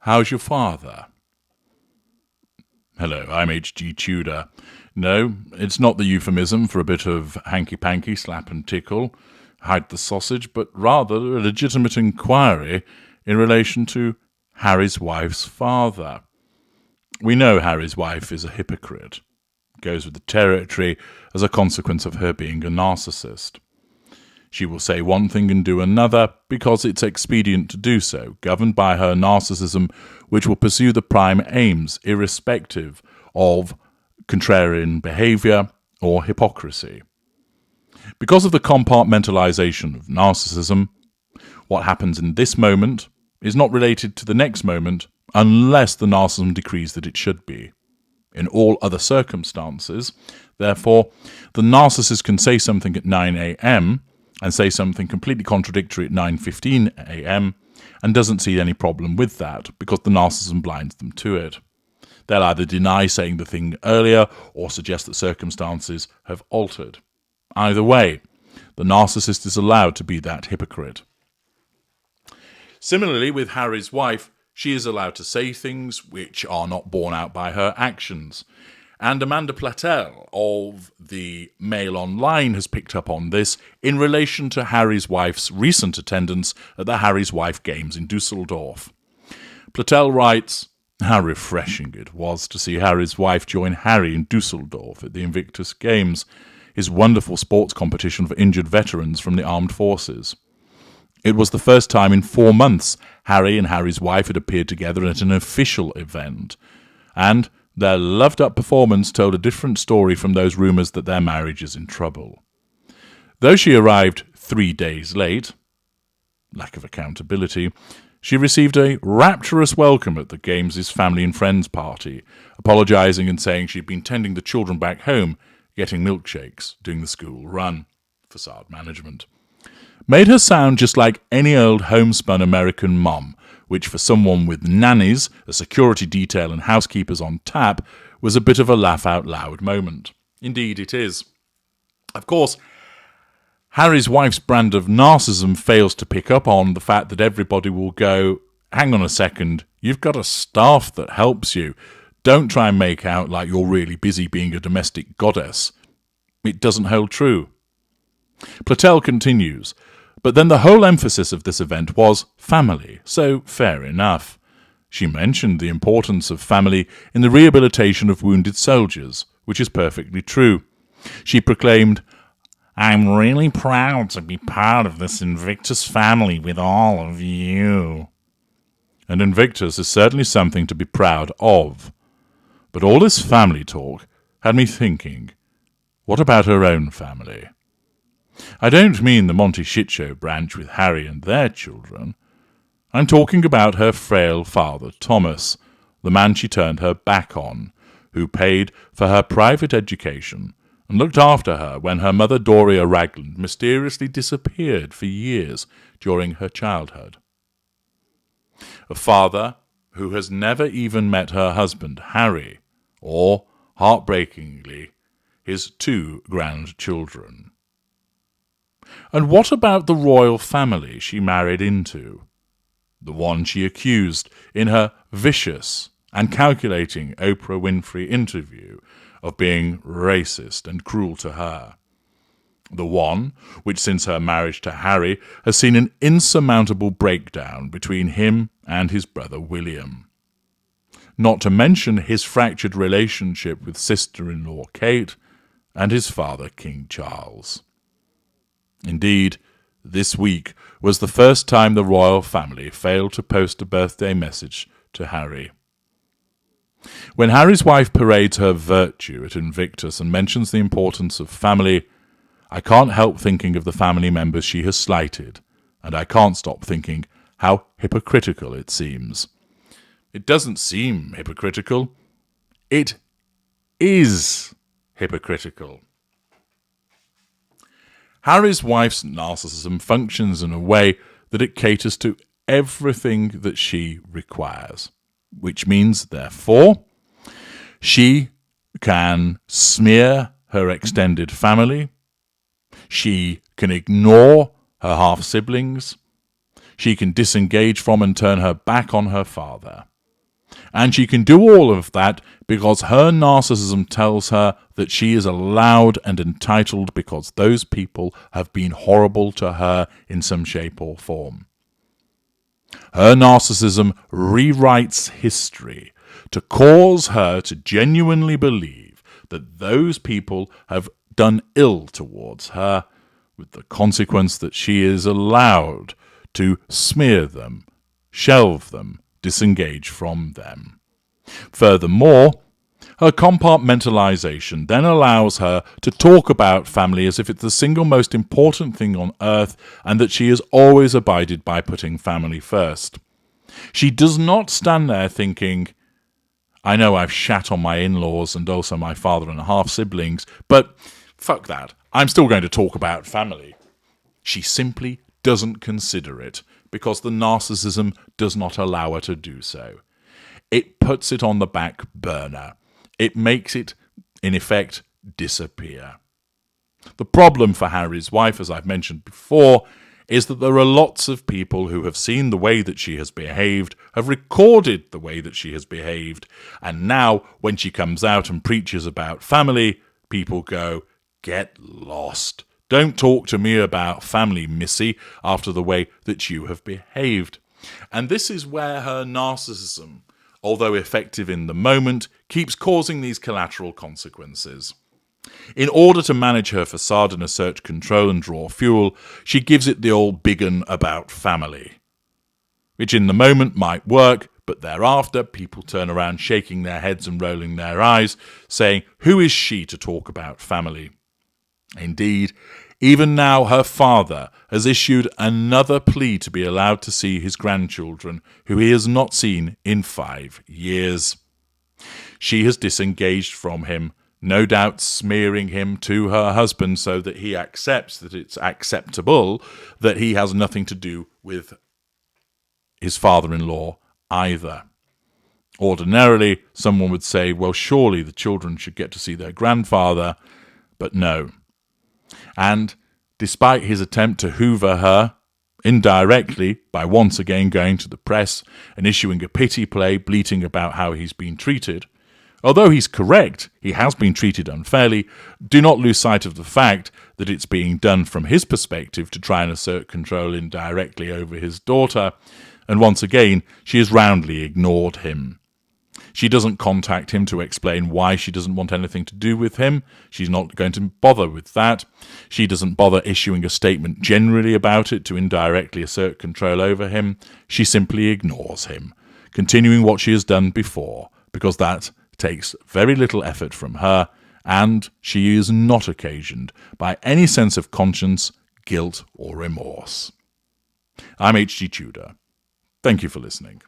How's your father? Hello, I'm H.G. Tudor. No, it's not the euphemism for a bit of hanky-panky, slap and tickle, hide the sausage, but rather a legitimate inquiry in relation to Harry's wife's father. We know Harry's wife is a hypocrite. Goes with the territory as a consequence of her being a narcissist. She will say one thing and do another because it's expedient to do so, governed by her narcissism, which will pursue the prime aims irrespective of contrarian behavior or hypocrisy. Because of the compartmentalization of narcissism, what happens in this moment is not related to the next moment unless the narcissism decrees that it should be. In all other circumstances, therefore, the narcissist can say something at 9 a.m. and say something completely contradictory at 9:15 a.m. and doesn't see any problem with that because the narcissism blinds them to it. They'll either deny saying the thing earlier or suggest that circumstances have altered. Either way, the narcissist is allowed to be that hypocrite. Similarly, with Harry's wife, she is allowed to say things which are not borne out by her actions. And Amanda Platell of the Mail Online has picked up on this in relation to Harry's wife's recent attendance at the Harry's Wife Games in Dusseldorf. Platell writes, "How refreshing it was to see Harry's wife join Harry in Dusseldorf at the Invictus Games, his wonderful sports competition for injured veterans from the armed forces. It was the first time in 4 months Harry and Harry's wife had appeared together at an official event, and their loved-up performance told a different story from those rumours that their marriage is in trouble. Though she arrived 3 days late, lack of accountability, she received a rapturous welcome at the Games' family and friends party, apologising and saying she'd been tending the children back home, getting milkshakes, doing the school run. Facade management. Made her sound just like any old homespun American mom, which for someone with nannies, a security detail and housekeepers on tap was a bit of a laugh-out-loud moment. Indeed it is. Of course, Harry's wife's brand of narcissism fails to pick up on the fact that everybody will go, hang on a second, you've got a staff that helps you. Don't try and make out like you're really busy being a domestic goddess. It doesn't hold true. Platell continues, but then the whole emphasis of this event was family, so fair enough. She mentioned the importance of family in the rehabilitation of wounded soldiers, which is perfectly true. She proclaimed, "I'm really proud to be part of this Invictus family with all of you." And Invictus is certainly something to be proud of. But all this family talk had me thinking, what about her own family? I don't mean the Monty Shitshow branch with Harry and their children. I'm talking about her frail father, Thomas, the man she turned her back on, who paid for her private education and looked after her when her mother Doria Ragland mysteriously disappeared for years during her childhood. A father who has never even met her husband, Harry, or, heartbreakingly, his 2 grandchildren. And what about the royal family she married into? The one she accused in her vicious and calculating Oprah Winfrey interview of being racist and cruel to her. The one which since her marriage to Harry has seen an insurmountable breakdown between him and his brother William. Not to mention his fractured relationship with sister-in-law Kate and his father King Charles. Indeed, this week was the first time the royal family failed to post a birthday message to Harry. When Harry's wife parades her virtue at Invictus and mentions the importance of family, I can't help thinking of the family members she has slighted, and I can't stop thinking how hypocritical it seems. It doesn't seem hypocritical. It is hypocritical. Harry's wife's narcissism functions in a way that it caters to everything that she requires, which means, therefore, she can smear her extended family, she can ignore her half-siblings, she can disengage from and turn her back on her father. And she can do all of that because her narcissism tells her that she is allowed and entitled because those people have been horrible to her in some shape or form. Her narcissism rewrites history to cause her to genuinely believe that those people have done ill towards her, with the consequence that she is allowed to smear them, shelve them, disengage from them. Furthermore, her compartmentalization then allows her to talk about family as if it's the single most important thing on earth and that she has always abided by putting family first. She does not stand there thinking, I know I've shat on my in-laws and also my father and half-siblings, but fuck that, I'm still going to talk about family. She simply doesn't consider it because the narcissism does not allow her to do so. It puts it on the back burner. It makes it, in effect, disappear. The problem for Harry's wife, as I've mentioned before, is that there are lots of people who have seen the way that she has behaved, have recorded the way that she has behaved, and now, when she comes out and preaches about family, people go, get lost. Don't talk to me about family, missy, after the way that you have behaved. And this is where her narcissism, although effective in the moment, keeps causing these collateral consequences. In order to manage her facade and assert control and draw fuel, she gives it the old big un about family, which in the moment might work, but thereafter people turn around shaking their heads and rolling their eyes, saying, who is she to talk about family? Indeed, even now her father has issued another plea to be allowed to see his grandchildren, who he has not seen in 5 years. She has disengaged from him, no doubt smearing him to her husband so that he accepts that it's acceptable that he has nothing to do with his father-in-law either. Ordinarily, someone would say, well, surely the children should get to see their grandfather, but no. And despite his attempt to hoover her, indirectly, by once again going to the press and issuing a pity play bleating about how he's been treated, although he's correct, he has been treated unfairly, do not lose sight of the fact that it's being done from his perspective to try and assert control indirectly over his daughter, and once again, she has roundly ignored him. She doesn't contact him to explain why she doesn't want anything to do with him. She's not going to bother with that. She doesn't bother issuing a statement generally about it to indirectly assert control over him. She simply ignores him, continuing what she has done before, because that takes very little effort from her, and she is not occasioned by any sense of conscience, guilt, or remorse. I'm H.G. Tudor. Thank you for listening.